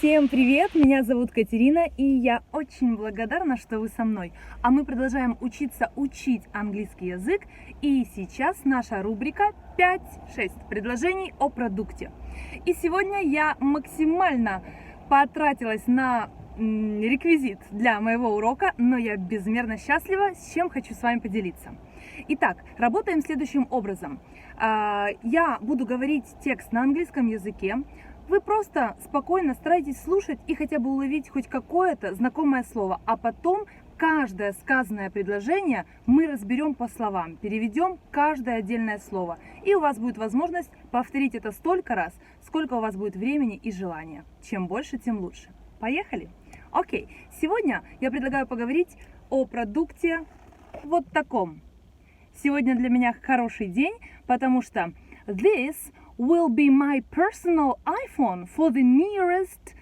Всем привет! Меня зовут Катерина, и я очень благодарна, что вы со мной. А мы продолжаем учить английский язык, и сейчас наша рубрика 5-6 предложений о продукте. И сегодня я максимально потратилась на реквизит для моего урока, но я безмерно счастлива, с чем хочу с вами поделиться. Итак, работаем следующим образом. Я буду говорить текст на английском языке. Вы просто спокойно старайтесь слушать и хотя бы уловить хоть какое-то знакомое слово, а потом каждое сказанное предложение мы разберем по словам, переведем каждое отдельное слово. И у вас будет возможность повторить это столько раз, сколько у вас будет времени и желания. Чем больше, тем лучше. Поехали? Окей, сегодня я предлагаю поговорить о продукте вот таком. Сегодня для меня хороший день, потому что this will be my personal iPhone for the nearest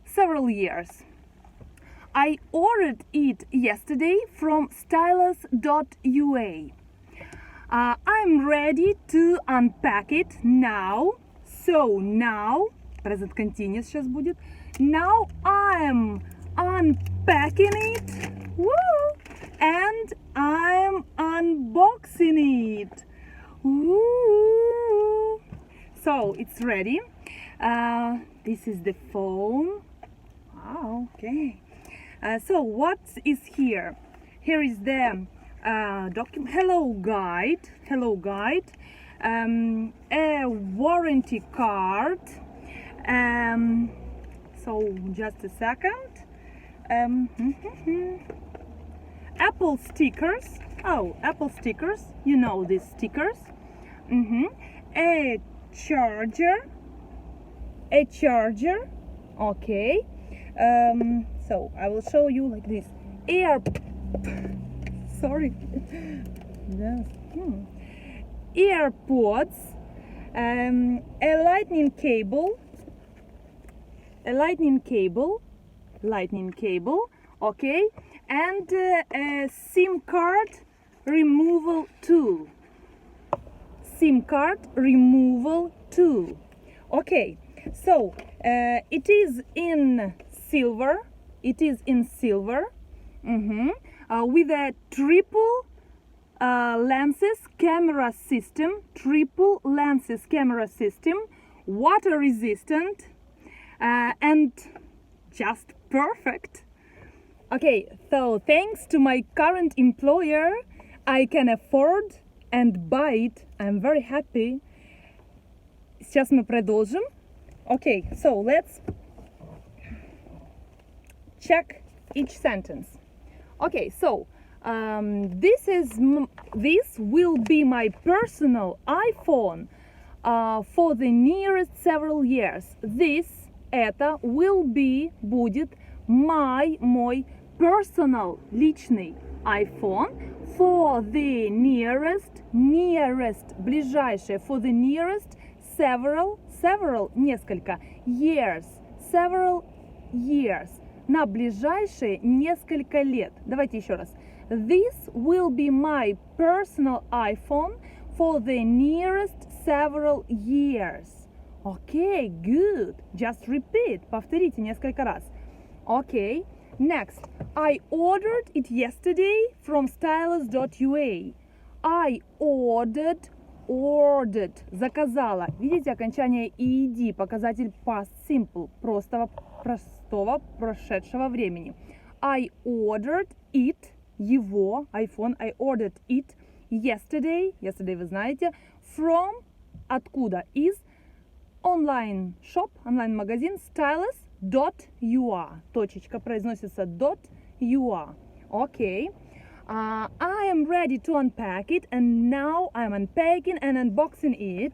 several years. I ordered it yesterday from stylus.ua. I'm ready to unpack it now. So now, present continuous сейчас будет. Now I'm unpacking it. Woo! And I'm unboxing it. Ooh. So it's ready. This is the phone. Wow, okay. So what is here? Here is the document. Hello guide. Hello guide. A warranty card. So just a second. Apple stickers. Oh, Apple stickers. You know these stickers. A charger. A charger. Okay. So I will show you like this. Sorry. Yes. AirPods. A lightning cable. A lightning cable. Lightning cable. Okay. And a SIM card removal tool. SIM card removal tool. Okay, so it is in silver. It is in silver. With a triple lenses camera system. Triple lenses camera system. Water resistant. And just perfect. Okay, so thanks to my current employer, I can afford and buy it. I'm very happy. Сейчас мы продолжим. Okay, so let's check each sentence. Okay, so this will be my personal iPhone for the nearest several years. Это will be будет мой personal личный iPhone for the nearest ближайшее, for the nearest several несколько years, several years, на ближайшие несколько лет. Давайте еще раз. This will be my personal iPhone for the nearest several years. Okay, good. Just repeat. Повторите несколько раз. Okay. Next, I ordered it yesterday from stylus.ua. I ordered, заказала. Видите окончание ed, показатель past simple, простого, прошедшего времени. I ordered it, его, iPhone, I ordered it yesterday вы знаете, from, откуда, из онлайн-шоп, онлайн-магазин stylus.ua. Точечка произносится .ua. Okay. I am ready to unpack it, and now I'm unpacking and unboxing it.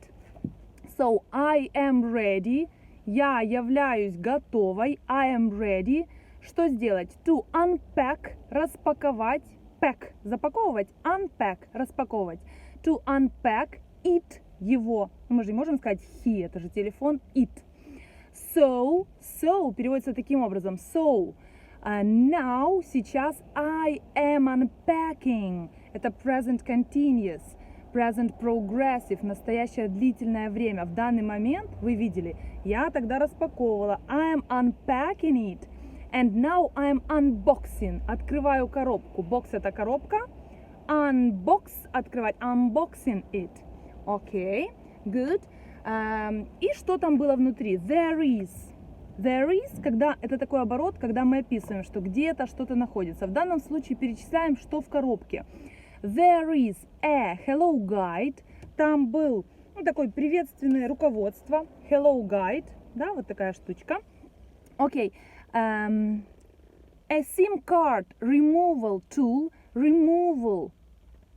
So I am ready. Я являюсь готовой. I am ready. Что сделать? To unpack, распаковать. Pack, запаковывать. Unpack, распаковывать. To unpack it, его. Мы же не можем сказать he, это же телефон. It. So переводится таким образом. So, now, сейчас, I am unpacking. Это present continuous. present progressive, настоящее длительное время. В данный момент, вы видели, я тогда распаковывала. I'm unpacking it. And now I'm unboxing. Открываю коробку. Box — это коробка. Unbox — открывать. Unboxing it. Окей, good. И что там было внутри? There is. There is, когда это такой оборот, когда мы описываем, что где-то что-то находится. В данном случае перечисляем, что в коробке. There is a hello guide. Там был такое приветственное руководство. Hello guide. Да, вот такая штучка. Окей. A SIM card removal tool. Removal.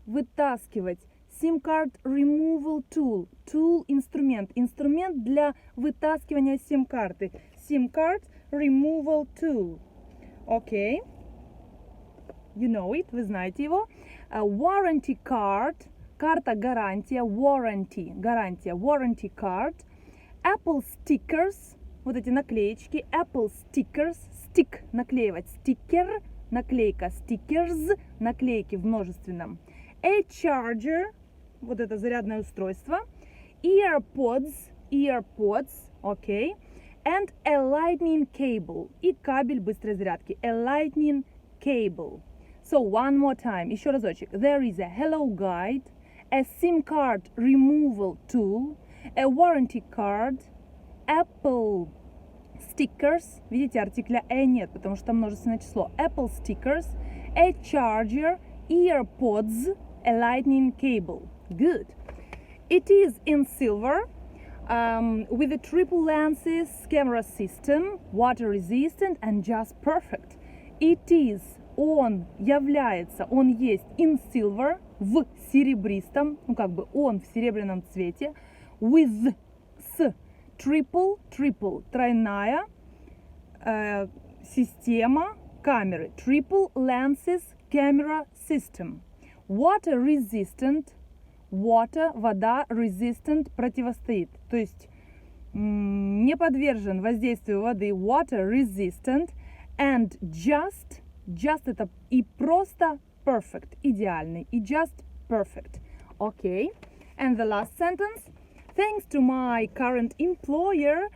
Вытаскивать. SIM card removal tool. Tool — инструмент. Инструмент для вытаскивания сим-карты. SIM card removal tool. Окей. You know it. Вы знаете его. Warranty card. Карта гарантия. Warranty. Гарантия. Warranty card. Apple stickers. Вот эти наклеечки. Apple stickers. Stick — наклеивать. Sticker — наклейка. Stickers — наклейки в множественном. A charger. Вот это зарядное устройство. Earpods. Earpods. Окей. And a lightning cable. И кабель быстрой зарядки. A lightning cable. So one more time. Еще разочек. There is a hello guide. A SIM card removal tool. A warranty card. Apple stickers. Видите, артикля a нет, потому что множественное число. Apple stickers. A charger. Earpods. A lightning cable. Good. It is in silver. With a triple lenses, camera system, water resistant and just perfect. It is, он является, он есть in silver, в серебристом, ну как бы он в серебряном цвете, with, с, triple, тройная система камеры, triple lenses camera system, water resistant, water — вода, resistant — противостоит, то есть не подвержен воздействию воды, water resistant, and just это и просто perfect, идеальный, и just perfect. Okay, and the last sentence: thanks to my current employer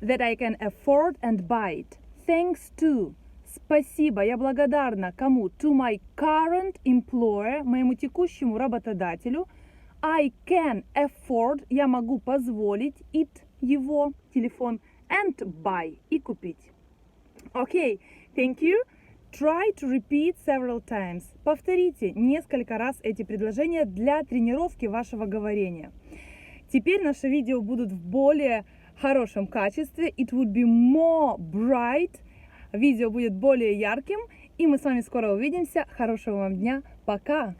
that I can afford and buy it. Thanks to. Спасибо, я благодарна кому? To my current employer, моему текущему работодателю. I can afford, я могу позволить, it, его, телефон, and buy, и купить. Okay, thank you. Try to repeat several times. Повторите несколько раз эти предложения для тренировки вашего говорения. Теперь наши видео будут в более хорошем качестве. It would be more bright. Видео будет более ярким. И мы с вами скоро увидимся. Хорошего вам дня. Пока!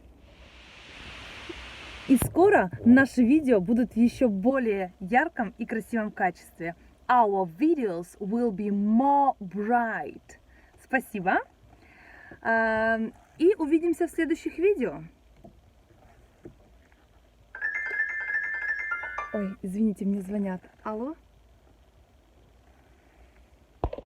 И скоро наши видео будут в еще более ярком и красивом качестве. Our videos will be more bright. Спасибо. И увидимся в следующих видео. Ой, извините, мне звонят. Алло?